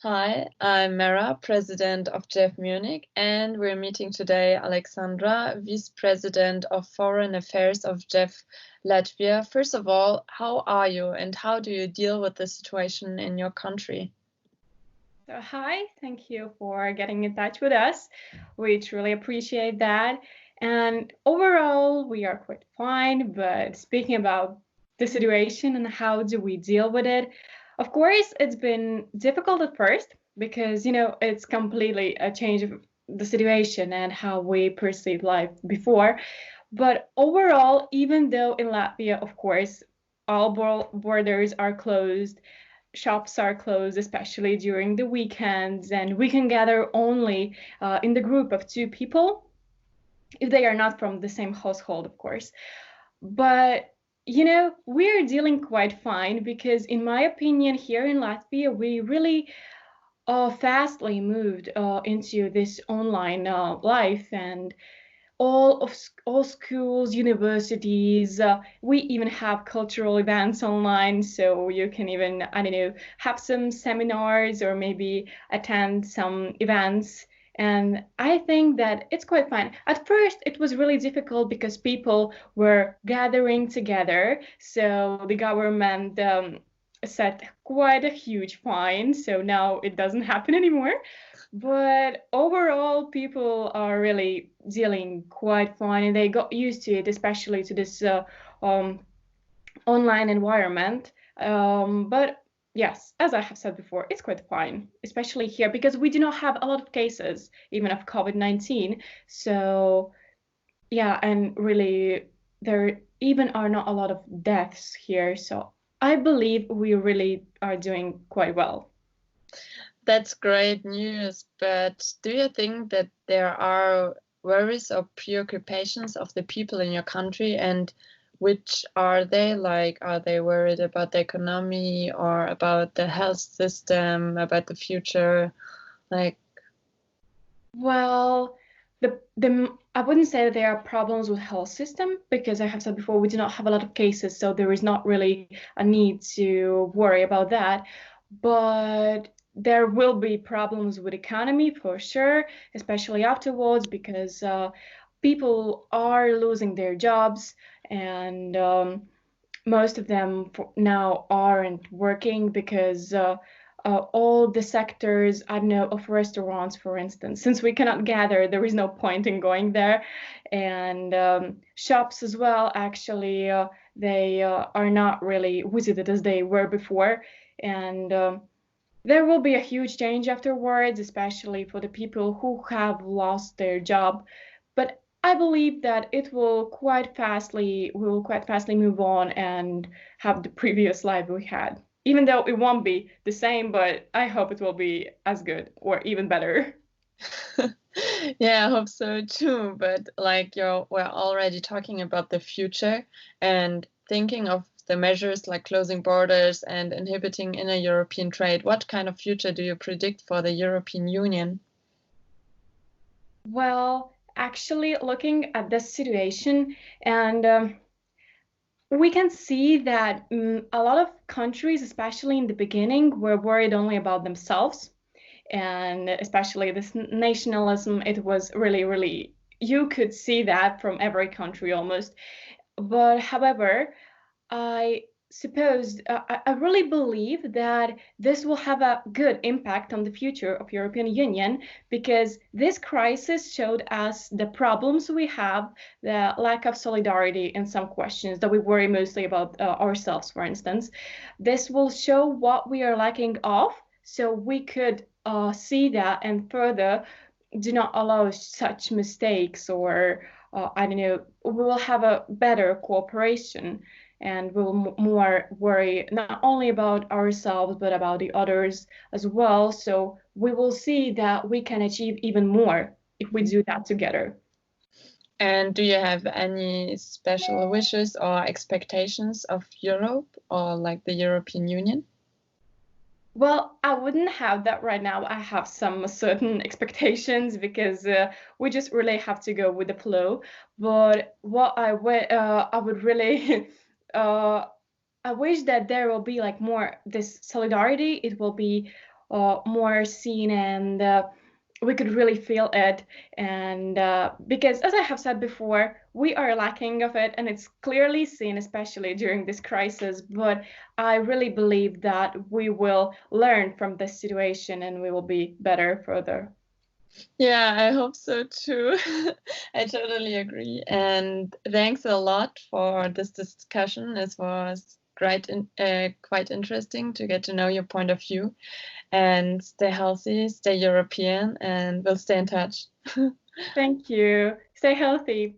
Hi, I'm Mara, President of JEF Munich, and we're meeting today Alexandra, Vice President of Foreign Affairs of JEF Latvia. First of all, how are you and how do you deal with the situation in your country? So hi, thank you for getting in touch with us. We truly appreciate that. And overall, we are quite fine. But speaking about the situation and how do we deal with it, of course, it's been difficult at first because, it's completely a change of the situation and how we perceive life before. But overall, even though in Latvia, of course, all borders are closed, shops are closed, especially during the weekends, and we can gather only in the group of two people if they are not from the same household, of course. But we're dealing quite fine because, in my opinion, here in Latvia, we really fastly moved into this online life, and all schools, universities. We even have cultural events online, so you can even, I don't know, have some seminars or maybe attend some events. And I think that it's quite fine. At first, it was really difficult because people were gathering together. So the government set quite a huge fine. So now it doesn't happen anymore. But overall, people are really dealing quite fine, and they got used to it, especially to this um, online environment. But yes, as I have said before, it's quite fine, especially here because we do not have a lot of cases, even of COVID-19. So yeah, and really, there even are not a lot of deaths here. So I believe we really are doing quite well. That's great news, but do you think that there are worries or preoccupations of the people in your country, and which are they? Like, are they worried about the economy or about the health system, about the future? Like, Well, the I wouldn't say that there are problems with health system because I have said before we do not have a lot of cases, so there is not really a need to worry about that. But there will be problems with economy for sure, especially afterwards because people are losing their jobs, and most of them now aren't working because all the sectors, I don't know, of restaurants, for instance, since we cannot gather, there is no point in going there. And shops as well, actually, they are not really visited as they were before. And there will be a huge change afterwards, especially for the people who have lost their job. But I believe that we will quite fastly move on and have the previous life we had. Even though it won't be the same, but I hope it will be as good or even better. yeah, I hope so too. But like we're already talking about the future and thinking of the measures like closing borders and inhibiting inner European trade. What kind of future do you predict for the European Union? Well, actually, looking at this situation, and we can see that a lot of countries, especially in the beginning, were worried only about themselves. And especially this nationalism, it was really, really, you could see that from every country almost. But however, I suppose I really believe that this will have a good impact on the future of European Union because this crisis showed us the problems we have, the lack of solidarity in some questions that we worry mostly about ourselves, for instance. This will show what we are lacking of, so we could see that and further do not allow such mistakes or I don't know, we will have a better cooperation and we'll more worry not only about ourselves but about the others as well. So we will see that we can achieve even more if we do that together. And do you have any special wishes or expectations of Europe or like the European Union? Well, I wouldn't have that right now. I have some certain expectations because we just really have to go with the flow. But what I would really uh, I wish that there will be like more this solidarity. It will be more seen, and we could really feel it. And because, as I have said before, we are lacking of it, and it's clearly seen, especially during this crisis. But I really believe that we will learn from this situation and we will be better further. Yeah, I hope so too. I totally agree. And thanks a lot for this discussion. It was quite interesting to get to know your point of view. And stay healthy, stay European, and we'll stay in touch. Thank you. Stay healthy.